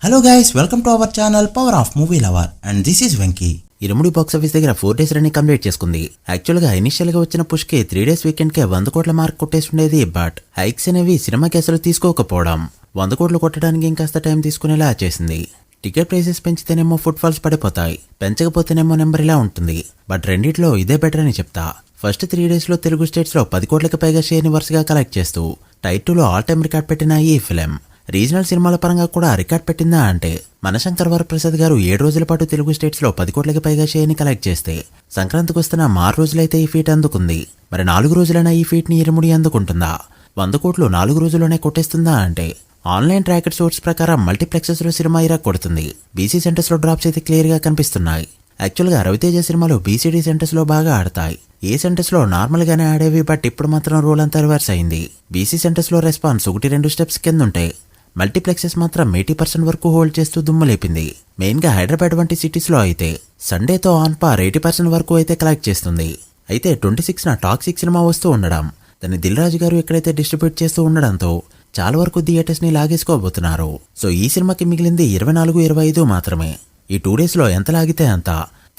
Hello guys, welcome to our channel power of movie lover and this is Venky. Irumudi box office దగ్గర 4 days run complete చేసుకుంది. Actual గా initial గా వచ్చిన push కి 3 days weekend కే 100 కోట్ల mark కొట్టేస్తుండేది. But hikes అనేవి సినిమాకి అసలు తీసుకోకపోవడం 100 కోట్లు కొట్టడానికి ఇంకాస్త టైం తీసుకునేలా చేసింది. టికెట్ ప్రైసెస్ పెంచితేనేమో ఫుట్ ఫాల్స్ పడిపోతాయి, పెంచకపోతేనేమో నెంబర్ ఇలా ఉంటుంది. బట్ రెండిట్లో ఇదే బెటర్ అని చెప్తా. ఫస్ట్ 3 days లో తెలుగు స్టేట్స్ లో 10 కోట్లకు పైగా షేర్ ని వరుసగా కలెక్ట్ చేస్తూ టైర్ 2 లో ఆల్ టైమ్ రికార్డ్ పెట్టిన ఈ ఫిలిం రీజనల్ సినిమాల పరంగా కూడా రికార్డ్ పెట్టిందా అంటే మనశంకర్ వరప్రసాద్ గారు 7 రోజుల పాటు తెలుగు స్టేట్స్ లో 10 కోట్లకి పైగా షేర్ ని కలెక్ట్ చేస్తే సంక్రాంతికి వస్తున్న 6 రోజులైతే ఈ ఫీట్ అందుకుంది. మరి 4 రోజులైనా ఈ ఫీట్ ని ఇరుముడి అందుకుంటుందా? 100 కోట్లు 4 రోజుల్లోనే కొట్టేస్తుందా అంటే ఆన్లైన్ ట్రాకెడ్ సోర్స్ ప్రకారం మల్టీప్లెక్సెస్ లో సినిమా ఇరా కొడుతుంది. బీసీ సెంటర్స్ లో డ్రాప్స్ అయితే క్లియర్ గా కనిపిస్తున్నాయి. యాక్చువల్ గా రవితేజ సినిమాలు బీసీడీ సెంటర్స్ లో బాగా ఆడతాయి. ఏ సెంటర్స్ లో నార్మల్ గానే ఆడేవి, బట్ ఇప్పుడు మాత్రం రూల్ అంతా రివర్స్ అయింది. బీసీ సెంటర్స్ లో రెస్పాన్స్ 1-2 స్టెప్స్ కింద ఉంటాయి. మల్టీప్లెక్సెస్ మాత్రం 80% వరకు హోల్డ్ చేస్తూ దుమ్ము లేపింది. మెయిన్ గా హైదరాబాద్ వంటి సిటీస్ లో అయితే సండేతో ఆన్ పార్ 80% వరకు అయితే కలెక్ట్ చేస్తుంది. అయితే 26న టాక్సిక్ సినిమా వస్తూ ఉండడం, దాన్ని దిల్ రాజు గారు ఎక్కడైతే డిస్ట్రిబ్యూట్ చేస్తూ ఉండడంతో చాలా వరకు థియేటర్స్ ని లాగేసుకోబోతున్నారు. సో ఈ సినిమాకి మిగిలింది 24-25 మాత్రమే. ఈ 2 days లో ఎంత లాగితే అంత.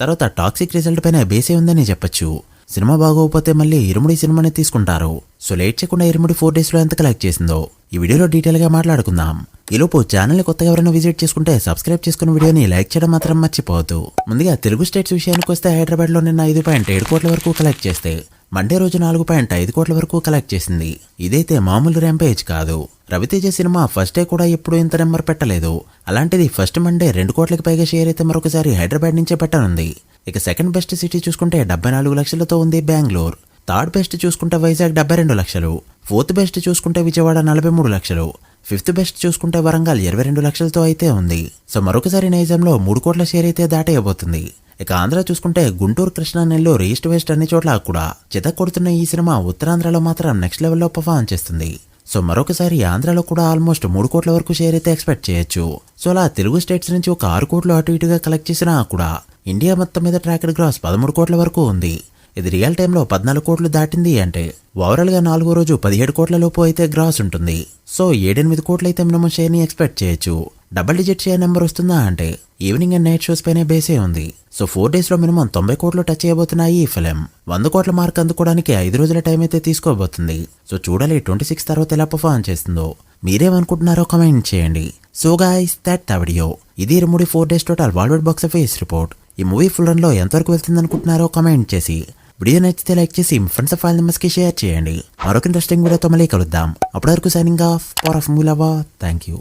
తర్వాత టాక్సిక్ రిజల్ట్ పైన బేసే ఉందని చెప్పొచ్చు. సినిమా బాగోకపోతే మళ్ళీ ఇరుముడి సినిమాని తీసుకుంటారు. సో లేట్ చేయకుండా ఇరుముడి 4 days లో ఎంత కలెక్ట్ చేసిందో ఈ వీడియోలో డీటెయిల్ గా మాట్లాడుకుందాం. ఈలోపు ఛానల్ ని కొత్తగా ఎవరైనా విజిట్ చేసుకుంటే సబ్స్క్రైబ్ చేసుకున్న వీడియోని లైక్ చేయడం మాత్రం మర్చిపోవద్దు. ముందుగా తెలుగు స్టేట్స్ విషయానికి వస్తే హైదరాబాద్ లో నిన్న 5.7 కోట్ల వరకు కలెక్ట్ చేస్తే మండే రోజు 4.5 కోట్ల వరకు కలెక్ట్ చేసింది. ఇదైతే మామూలు ర్యాంపేజ్ కాదు. రవితేజ సినిమా ఫస్ట్ డే కూడా ఎప్పుడు ఇంత నెంబర్ పెట్టలేదు. అలాంటిది ఫస్ట్ మండే 2 కోట్లకి పైగా షేర్ అయితే మరొకసారి హైదరాబాద్ నుంచే పెట్టనుంది. ఇక సెకండ్ బెస్ట్ సిటీ చూసుకుంటే 74 లక్షలతో ఉంది బెంగళూరు. థర్డ్ బెస్ట్ చూసుకుంటే వైజాగ్ 72 లక్షలు. ఫోర్త్ బెస్ట్ చూసుకుంటే విజయవాడ 43 లక్షలు. ఫిఫ్త్ బెస్ట్ చూసుకుంటే వరంగల్ 22 లక్షలతో అయితే ఉంది. సో మరొకసారి నైజాంలో 3 కోట్ల షేర్ అయితే దాటేయబోతుంది. ఇక ఆంధ్ర చూసుకుంటే గుంటూరు, కృష్ణా, నెల్లూరు, ఈస్ట్ వెస్ట్ అన్ని చోట్ల కూడా చితక్కొడుతున్న ఈ సినిమా ఉత్తరాంధ్రలో మాత్రం నెక్స్ట్ లెవెల్లో పర్ఫార్మ్ చేస్తుంది. సో మరొకసారి ఆంధ్రాలో కూడా ఆల్మోస్ట్ 3 కోట్ల వరకు షేర్ అయితే ఎక్స్పెక్ట్ చేయొచ్చు. సో అలా తెలుగు స్టేట్స్ నుంచి ఒక 6 కోట్లు అటు ఇటుగా కలెక్ట్ చేసినా కూడా ఇండియా మొత్తం మీద ట్రాకెడ్ గ్రాస్ 13 కోట్ల వరకు ఉంది. ఇది రియల్ టైంలో 14 కోట్లు దాటింది అంటే ఓవరాల్ గా 4వ రోజు 17 కోట్ల లోపు అయితే గ్రాస్ ఉంటుంది. సో 7-8 కోట్లు అయితే మినిమం షేర్ ని ఎక్స్పెక్ట్ చేయొచ్చు. డబుల్ డిజిట్ షేర్ నెంబర్ వస్తుందా అంటే ఈవినింగ్ అండ్ నైట్ షోస్ పైనే బేసే ఉంది. సో 4 days లో మినిమం 90 కోట్లు టచ్ చేయబోతున్నాయి ఈ ఫిలిం. 100 కోట్ల మార్క్ అందుకోవడానికి 5 రోజుల టైం అయితే తీసుకోబోతుంది. సో చూడాలి 26 తర్వాత ఎలా పర్ఫార్మ్ చేస్తుందో. మీరేమనుకుంటున్నారో కామెంట్ చేయండి. So guys, that the video. ఇది ఇరుముడి 4 days total world box office report. ఈ మూవీ ఫుల్ రన్ లో ఎంతవరకు వెళ్తుంది అనుకుంటున్నారో కామెంట్ చేసి వీడియో నచ్చితే లైక్ చేసి మీ ఫ్రెండ్స్ ఫైల్ మెంబర్స్ కి షేర్ చేయండి. మరొక ఇంట్రెస్టింగ్ వీడియోతో మళ్ళీ కలుద్దాం. అప్పటి వరకు signing off. Power of movie lover. Thank you.